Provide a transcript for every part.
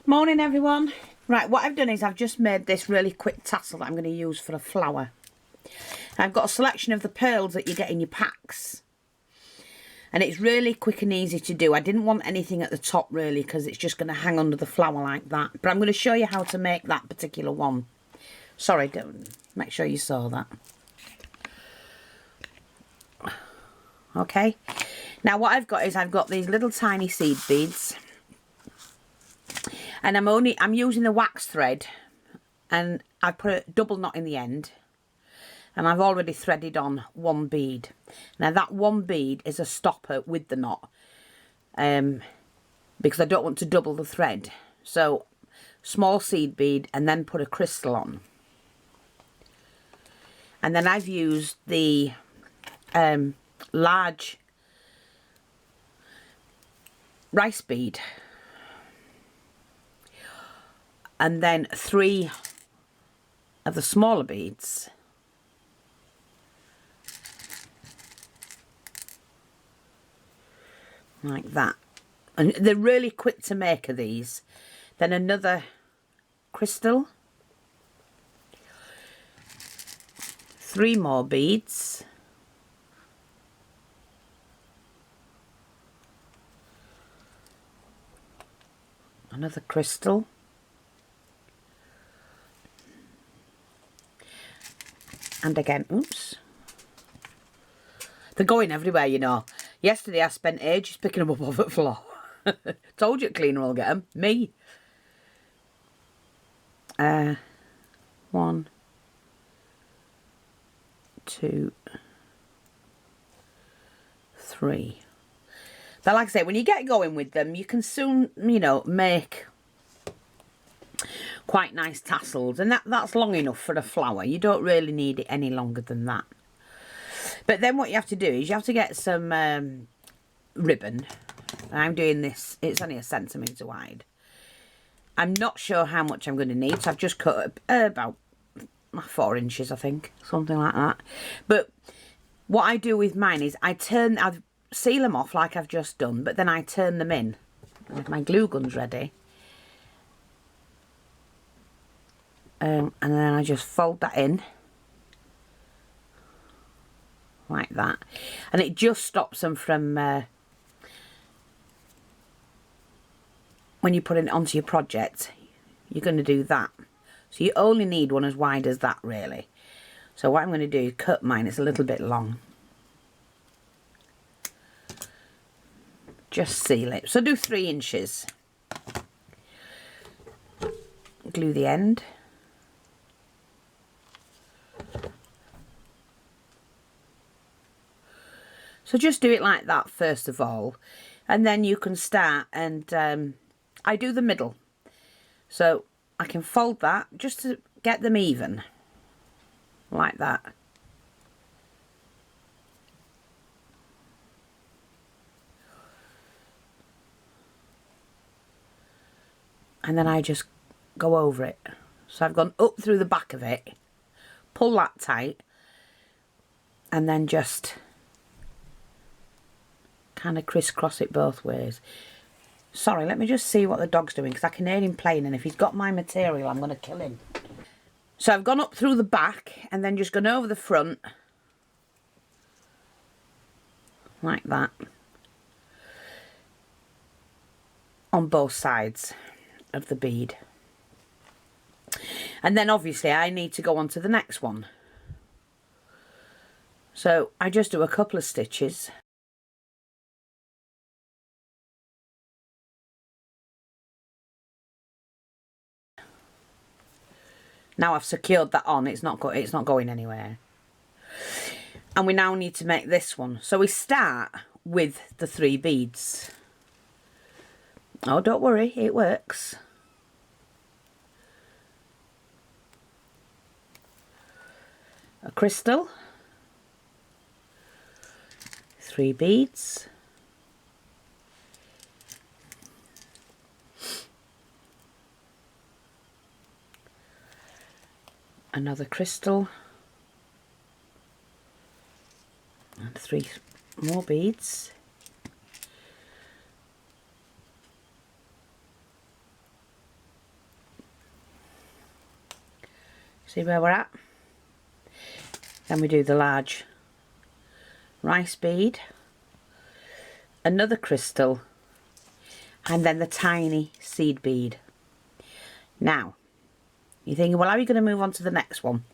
Morning everyone. Right, what I've done is I've just made this really quick tassel that I'm going to use for a flower. I've got a selection of the pearls that you get in your packs. And it's really quick and easy to do. I didn't want anything at the top really because it's just going to hang under the flower like that. But I'm going to show you how to make that particular one. Sorry, don't make sure you saw that. Okay. Now what I've got is I've got these little tiny seed beads. And I'm using the wax thread, and I put a double knot in the end, and I've already threaded on one bead. Now that one bead is a stopper with the knot, because I don't want to double the thread. So small seed bead and then put a crystal on. And then I've used the large rice bead. And then 3 of the smaller beads. Like that. And they're really quick to make, of these. Then another crystal. 3 more beads. Another crystal. And again, oops. They're going everywhere, you know. Yesterday I spent ages picking them up off the floor. Told you a cleaner will get them. Me. 1, 2, 3. But like I say, when you get going with them, you can soon, you know, make quite nice tassels, and that's long enough for a flower. You don't really need it any longer than that. But then what you have to do is you have to get some ribbon. I'm doing this, it's only 1 centimetre wide. I'm not sure how much I'm going to need, so I've just cut about 4 inches, I think, something like that. But what I do with mine is I seal them off like I've just done, but then I turn them in. And if my glue gun's ready, and then I just fold that in like that, and it just stops them from when you put it onto your project. You're going to do that, so you only need one as wide as that really. So what I'm going to do is cut mine. It's a little bit long. Just seal it, so do 3 inches. Glue the end. So just do it like that first of all, and then you can start, and I do the middle. So I can fold that just to get them even, like that. And then I just go over it. So I've gone up through the back of it, pull that tight, and then just kind of crisscross it both ways. Sorry, let me just see what the dog's doing, because I can hear him playing, and if he's got my material I'm going to kill him. So I've gone up through the back and then just gone over the front like that on both sides of the bead. And then obviously I need to go on to the next one. So I just do a couple of stitches. Now I've secured that on, it's not going anywhere. And we now need to make this one. So we start with the 3 beads. Oh, don't worry, it works. A crystal, 3 beads, another crystal, and 3 more beads, See where we're at? Then we do the large rice bead, another crystal, and then the tiny seed bead. Now, you're thinking, well, how are you going to move on to the next one?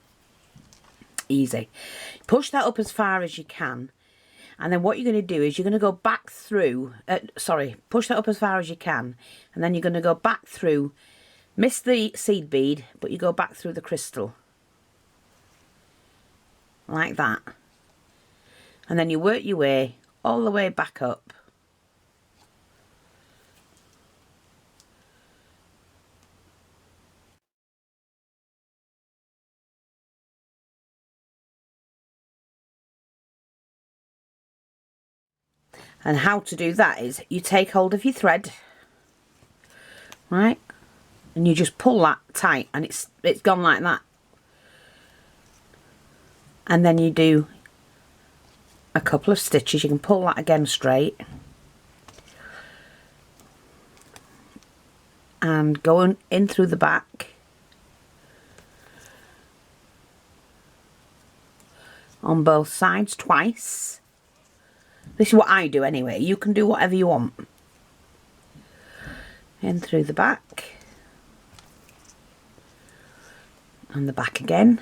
Easy. Push that up as far as you can, and then what you're going to do is you're going to go back through, push that up as far as you can, and then you're going to go back through, miss the seed bead, but you go back through the crystal. Like that. And then you work your way all the way back up. And how to do that is you take hold of your thread, right, and you just pull that tight, and it's gone like that. And then you do a couple of stitches. You can pull that again straight and go in through the back on both sides twice. This is what I do anyway. You can do whatever you want. In through the back and the back again.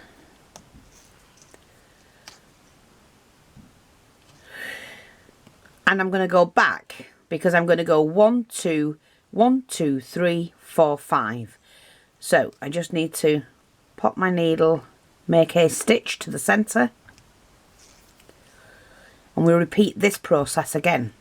And I'm going to go back because I'm going to go 1, 2, 1, 2, 3, 4, 5. So I just need to pop my needle, make a stitch to the centre, and we'll repeat this process again.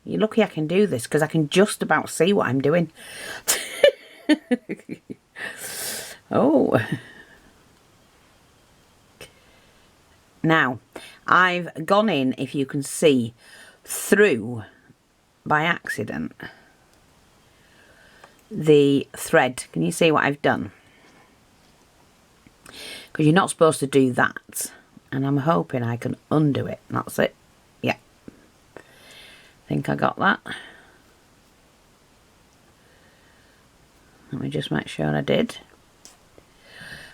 You're lucky I can do this because I can just about see what I'm doing. Oh. Now, I've gone in, if you can see, through, by accident, the thread. Can you see what I've done? Because you're not supposed to do that. And I'm hoping I can undo it. That's it. Yeah. I think I got that. Let me just make sure I did.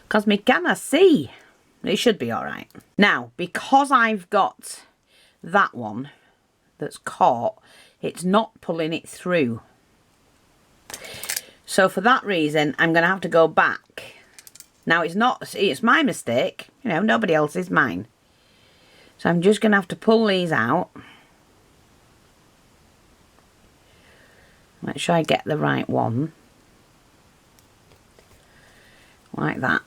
Because me cannot see. It should be alright. Now, because I've got that one that's caught, it's not pulling it through. So for that reason, I'm going to have to go back. Now, it's my mistake. You know, nobody else's, mine. So I'm just going to have to pull these out. Make sure I get the right one. Like that.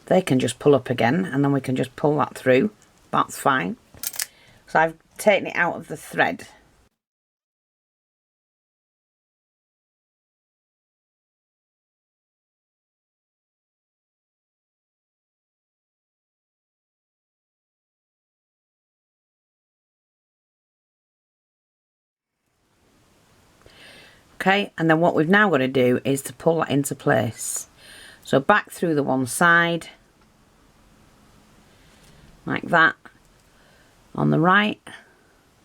They can just pull up again, and then we can just pull that through. That's fine. So I've taken it out of the thread. Okay, and then what we've now got to do is to pull that into place. So back through the one side, like that, on the right,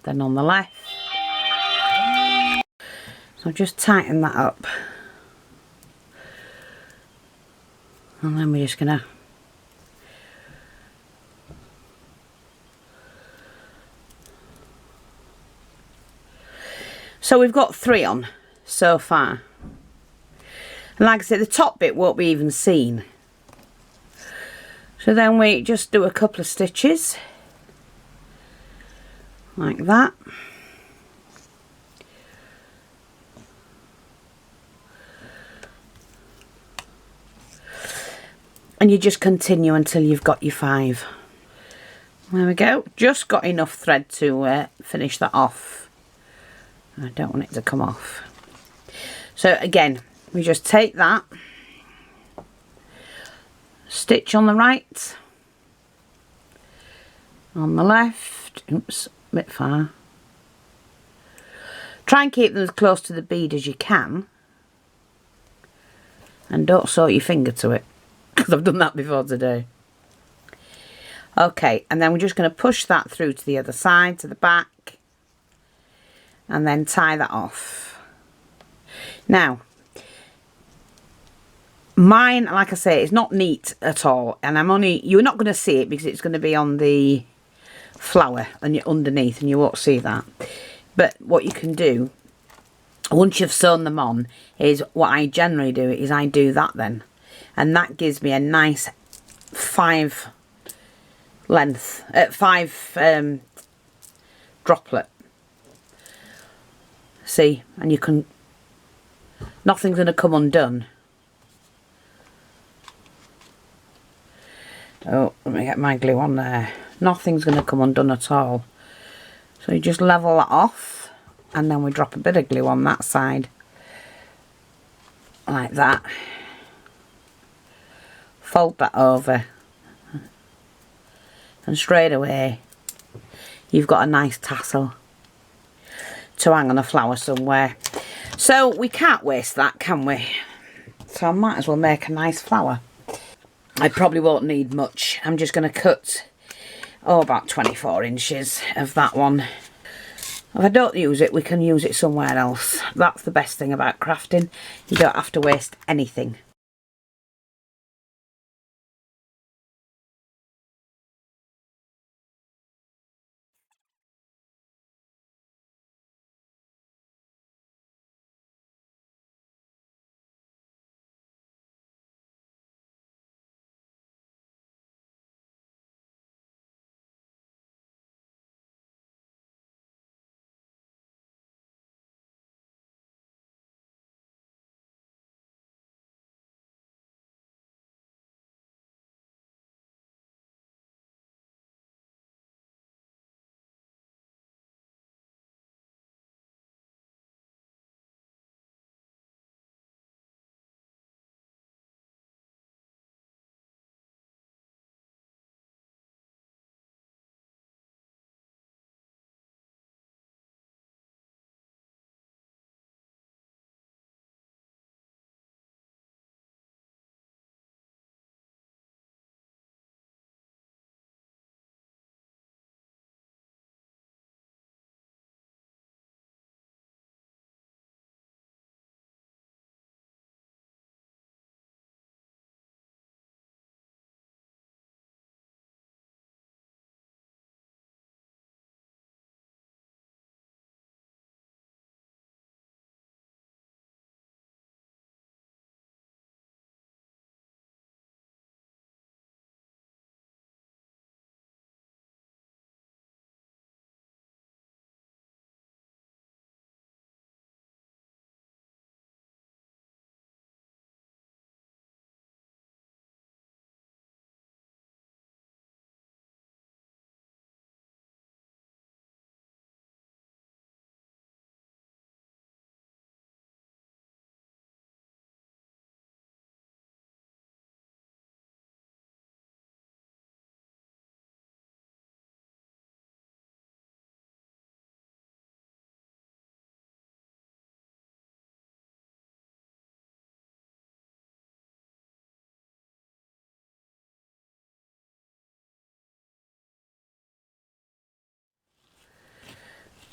then on the left. So just tighten that up. And then we're just going to so we've got 3 on so far. And like I said, the top bit won't be even seen. So then we just do a couple of stitches. Like that. And you just continue until you've got your 5. There we go. Just got enough thread to finish that off. I don't want it to come off. So again, we just take that stitch on the right, on the left, oops, a bit far. Try and keep them as close to the bead as you can, and don't sew your finger to it, because I've done that before today. Okay, and then we're just going to push that through to the other side, to the back, and then tie that off. Now, mine, like I say, is not neat at all, and you're not going to see it because it's going to be on the flower and you're underneath and you won't see that. But what you can do, once you've sewn them on, is what I generally do is I do that then, and that gives me a nice 5 droplet. See, and you can, nothing's going to come undone. Oh, let me get my glue on there. Nothing's going to come undone at all. So you just level that off, and then we drop a bit of glue on that side, like that. Fold that over, and straight away you've got a nice tassel to hang on a flower somewhere. So we can't waste that, can we? So I might as well make a nice flower. I probably won't need much. I'm just going to cut, about 24 inches of that one. If I don't use it, we can use it somewhere else. That's the best thing about crafting. You don't have to waste anything.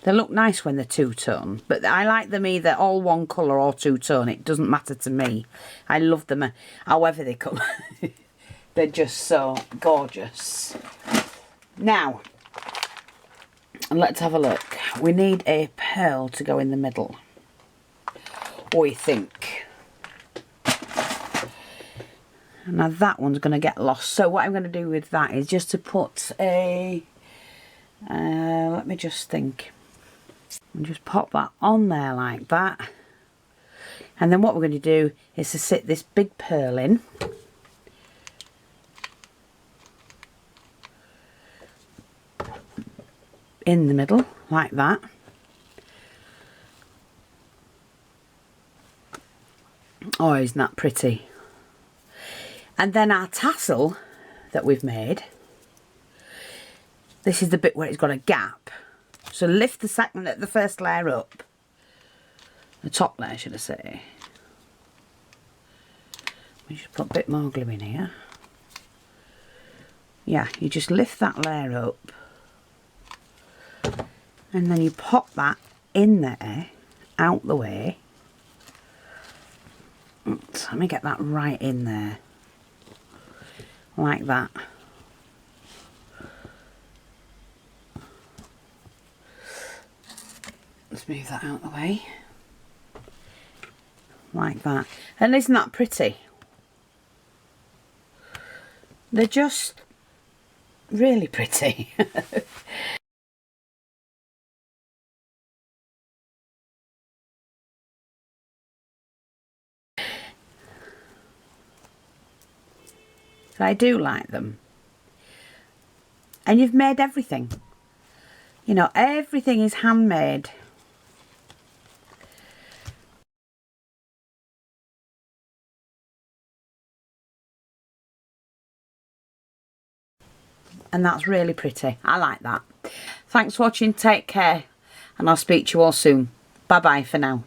They look nice when they're two-tone, but I like them either all one colour or two-tone. It doesn't matter to me. I love them however they come. They're just so gorgeous. Now, let's have a look. We need a pearl to go in the middle. We think. Now that one's going to get lost. So what I'm going to do with that is just to put a... let me just think. And just pop that on there like that. And then what we're going to do is to sit this big pearl in. In the middle, like that. Oh, isn't that pretty? And then our tassel that we've made, this is the bit where it's got a gap. So lift the first layer up, the top layer should I say. We just put a bit more glue in here. Yeah, you just lift that layer up and then you pop that in there, out the way. So let me get that right in there, like that. Let's move that out of the way, like that. And isn't that pretty? They're just really pretty. I do like them. And you've made everything. You know, everything is handmade. And that's really pretty. I like that. Thanks for watching. Take care. And I'll speak to you all soon. Bye bye for now.